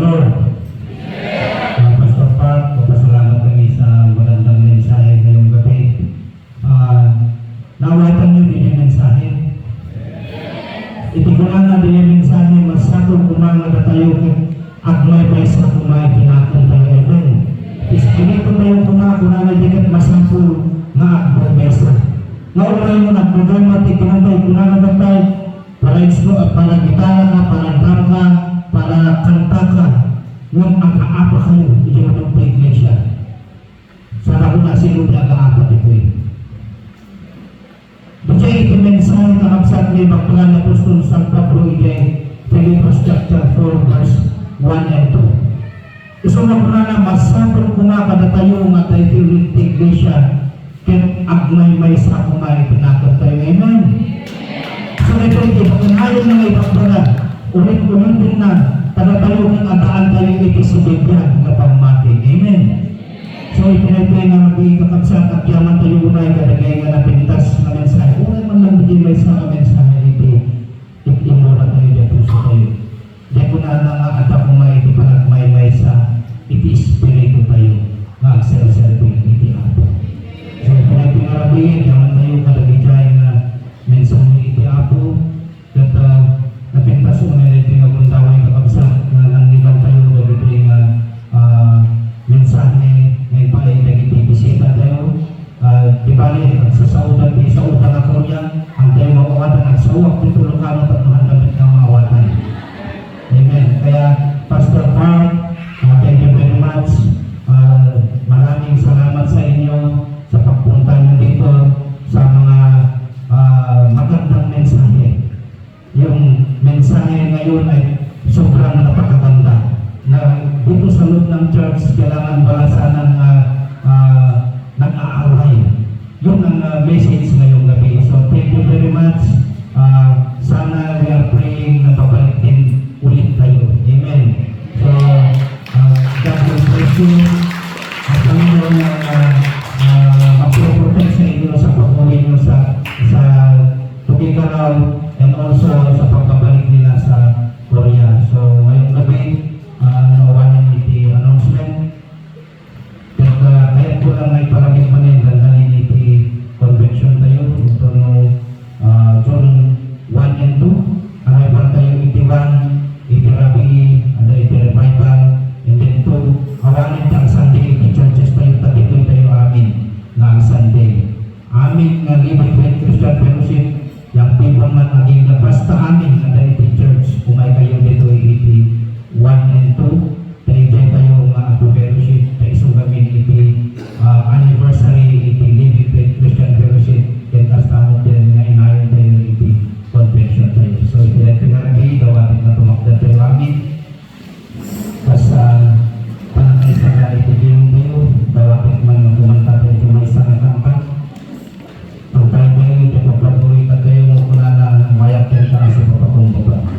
Lord. Pastor Park, papasalamat kami sa magandang mensahe ngayong gabi. Nawatan niyo din yung mensahe. Itikunan na din yung mensahe, masakong kumanga na tayo agmay pa sa kumay, pinakong tayo ay Espiritu tayo kumakunan na dikat masampul na agmay besa. Naulay mo na pagay matikinan tayo, kunan na tayo para gitara ka, para drum ka, para kanta ka. Nung ang-aapa kayo, hindi mo ng iglesia. Sana ko na sino na ang-aapa ito eh. Diyay ito mensahe kakabsat ni Magpalan Apostol San Pablo Ide, Philippians chapter 4 verse 1 and 2. Isang na masapon kumakada tayo nga tayo tilit iglesia ken agnay may sa kumay pinakot tayo. Amen. So ito ito, pagkanayon na may pagpala, ulit-ulit din na taga tayo ng adaan tayo itisibigyan na pamati. Amen. So ipinagpay nga magigakabsat at yaman tayo unay kadagay nga napintas na mensahe. Unay man lang bigyan may sa mensahe ito. Imura tayo dito sa tayo. Dahil ko na nga kumay ito parang may sa iti espiritu tayo. Mag-self-serving iti apo. So ipinagpay nga rabingin, yaman tayo kadagay na mensahe iti apo. At napintas mo na ito nga buntaway kakabsat na nangilang tayo gagawin nga mensahe may balik lagi bisita tayo. Di balik sa saudan di sa utang ako niya ang tayo mawawatan ang sawak dito lokano at mahandamit ng mawawatan. Amen. Kaya Pastor Mark, thank you very much. Maraming salamat sa inyo sa pagpunta nyo dito sa mga magandang mensahe. Yung mensahe ngayon ay sobrang napakaganda na dito sa loob ng church kailangan balasan ng nag-aaway. Yun ang message ngayong gabi. So thank you very much. Sana we are praying na babalik din ulit tayo. Amen. So God will bless you. At kami doon mag-protect sa inyo sa pag-uwi nyo sa Tugigaraw and also sa pagkabalik nila sa Korea. So ngayong gabi nawawanan iti announcement. Kaya ko lang ay palaging manin daldanin iti convention tayo ito no June 1 and 2. Aray pa tayo iti 1, iti rabi, ada iti revival, and then 2, awanin ang Sunday iti churches tayo, tatikoy tayo amin na ang Sunday. Amin nga Libre Christian Fellowship, yung people man aging na basta amin ada iti church, kumay kayo dito iti 1 and 2, tayo kayo mga fellowship, tayo sugamin iti anniversary iti Libre Christian Fellowship, kaya kastamot din nga inayon tayo iti convention tayo. So iti natin karagi, gawatin na tumakda tayo amin. Kasi panangay sa nga iti gilong tayo, gawatin man kumanta tayo iti may isang kampan. Ang tayo tayo, iti pagpatuloy tayo mo kuna na mayak tayo sa papakumbaba.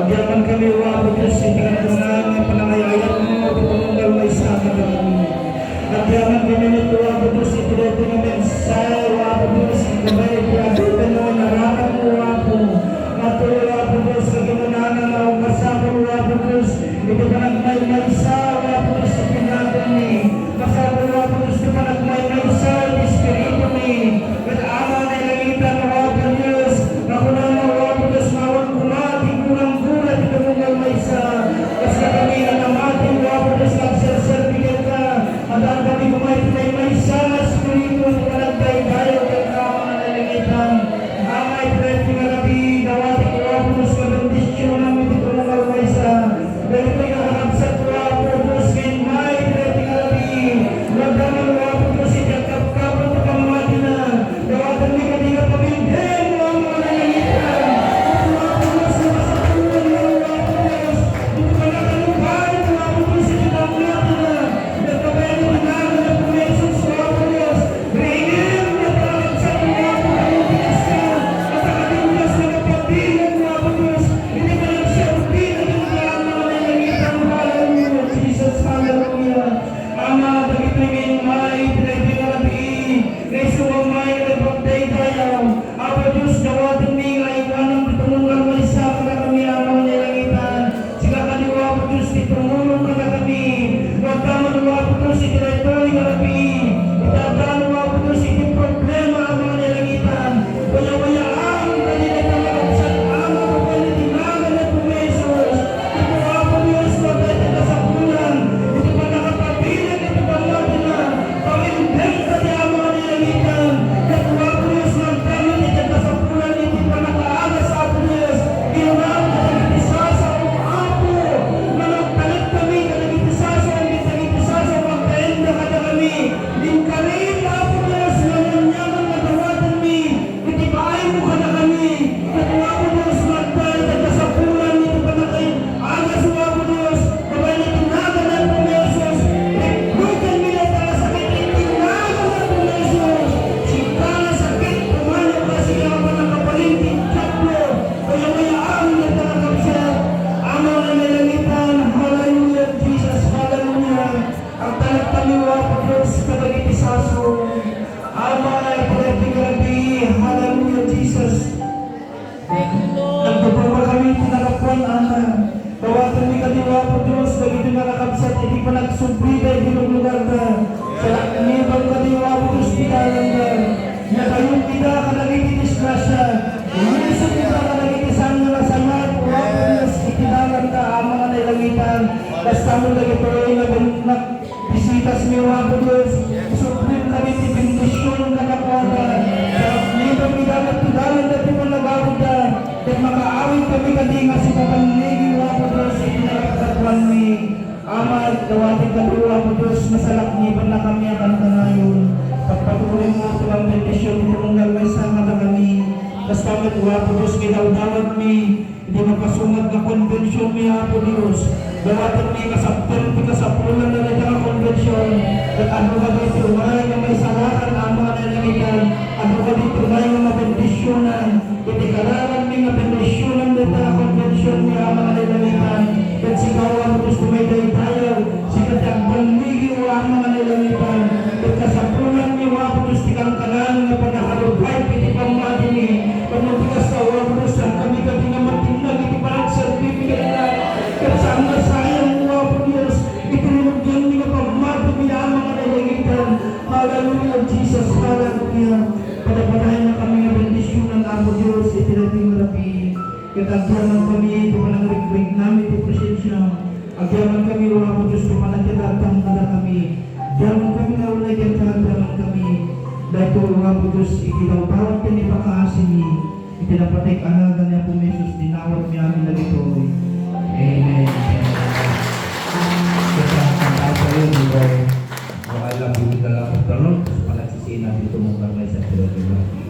Agyaman kami, Wapo Diyos, hindi ka natungan ng panangayayat mo, itununggal may sama kami. Agyaman kami nito, Wapo Diyos, itinuto ng mensahe, Wapo Diyos, gabay, iyagitan mo, narakan mo, Wapo. Natuloy, Wapo Diyos, kaginunanan na umasama mo, Wapo Diyos, ito ka nagmay-maysa, Wapo Diyos, ipinatong ni. Masama, Wapo Diyos, ito ka nagmay-maysa, Espiritu ni. At ama na ilangitan, Wapo Diyos, ako na mo, Wapo Diyos, mawag kumati, kurang-kurat, ito mo maysa. Kasi kami na namatin, Wapo Diyos, nagsersertifikat ka. At ang kami kumay-maysa, Espiritu, ito ka nagtay-tayo, at ama na ilangitan. Amay, Preti, Marabi, dawati ko, Wapo Diyos, kabendisyon namin, ito mo maysa. Dahil ko'y nakakabsat, Wapo Diyos, kay may, Preti, Marabi. Magdaman, Wapo Diyos, itakap-kapot na pamamati na. Dawatan mi ka, di ka pamindin, ang mga nangyayita. Wapo Diyos, na masakulan mo, Wapo Diyos. Dito ka nakalupay, Wapo Diyos, itakap-kapot na. Nagkabay mo na, nagpumesos, Wapo Diyos. Ringin, natakabsat, Wapo Diyos ka. At ang ating Diyos, nagpapilan, Wapo Diyos. Hindi ka nagsiyaupin, at ang mga nangyayita, hallelujah, Jesus, hallelujah. Ama, pag-ipingin, may, pinag-pinarabi. Kristo ang may, nagpagday tayo. Apo Diyos, dawatan mi, ngaiwanan, pitulungan, malisa, para kami, amang nilangitan. Sika kaliwa, Apo Diyos, itulungan ka na kami. Huwag ka manuwa, Apo Diyos, itinay-tuloy ka kami. Itatalo, Apo Diyos, iti problema, amang nilangitan. Waya-wayaan, kanina ka makapsat, amang kapalitinangan at pumesos. Ito, Apo Diyos, magkita ka sa bulan. Ito pa nakapabilan, ito pa natin na. Pamindeng ka di amang nilangitan. Ito, Apo Diyos, magdaman, ito ka sa bulan, ito pa nakaagas, Apo Diyos. Ginunaan ka nagtitisasa, O Apo. Managtalit kami, ka nagtitisasa, nagtitisasa, magkaenda ka na kami. Din ka rin, Apo Diyos, nanyanyaman na tawatan mi. Itibaay mo ka na kami. Ito, Apo Diyos, magdahil ka sa bulan, ito pa nakaagas, O Apo Diyos. Kabay na tinagan at pumesos. Iklugan nila tala sakit, itinagan at pumesos. Sintala sakit, pumanyo ka siya pa ng kapalintin, kaplo. Kaya-kayaan na talakapsat. Amaw na nilangitan, hallelujah, Jesus, hallelujah. Ang talag kami, Wapo Diyos, kadagitisaso. Amay, Preti, Grabe, hallelujah, Jesus. Nagpapapa kami, tinakapuan, Ama. Tawatan mi kaliwa po Diyos, dagiti nakakabsat, hindi pa nagsumbrida, hilong lugar ka. Sa laknibang kaliwa po Diyos, pitalan ka. Na kayong kita, kadagiti disgrasya. Umiso kita, kadagiti sangyo na sayat, Wapo Diyos, itinalan ka, Ama nga nailangitan. Basta mo lagi tuloy na bisitas mi, Wapo Diyos. Suplim kami, tibindisyon ka na po ka. Sa laknibang bidagat, tudalan na tipon na gawin ka. At makaawin kami kadinga si Papanligi, Wapo Diyos, itinakatatuan mi. Ama, dawatin ka po, Wapo Diyos, masalakniban na kami ang kanayon. Pagpatuloy mo ito ang bendisyon, itununggal may sama na kami. Basta mat, Wapo Diyos, kinawdawat mi. Hindi magpasungad na konvensyon mi, Wapo Diyos. Dawatin mi, kasaptan, kasapulan na rin ang konvensyon. At ano ka ba ito, na may salakan, Ama na nalitan. Ano ka dito, may mabendisyonan. Itikararan mi nga bendisyonan dito ang konvensyon mi, Ama na nalitan. At sigaw ang Diyos tumayday tayo. Sikat ang banligi o Ama na nalitan. At kasapulan mi, Wapo Diyos, tikang kanan nga panakalubay, piti pamati mi. Pagmatigas ka, Wapo Diyos, ang kami ka di nga matinag, iti parang certificate na. At saan na sayang, Wapo Diyos, itinulugyan mi nga pamati mi, Ama na nalitan. Hallelujah, Jesus, hallelujah. Padapadahin na kami nga bendisyonan, Apo Diyos, itinating rapi. Katagyaman kami, ito pa nang rig namin, ito presensya. Agyaman kami, Apo Diyos, ito pa nagkatang kada kami. Agyaman kami na ulay kagyaman kami. Dahil ito, Apo Diyos, itinawtawag ka ni Pakaasin ni. Itinapatik anagan niya po, Jesus, dinawag niya amin lagi ito. Amen. Kaya sa iyo, di ba? Makailang bibig na lang ang tanong, palagsisiin natin ito mong kamay sa Pilipinas.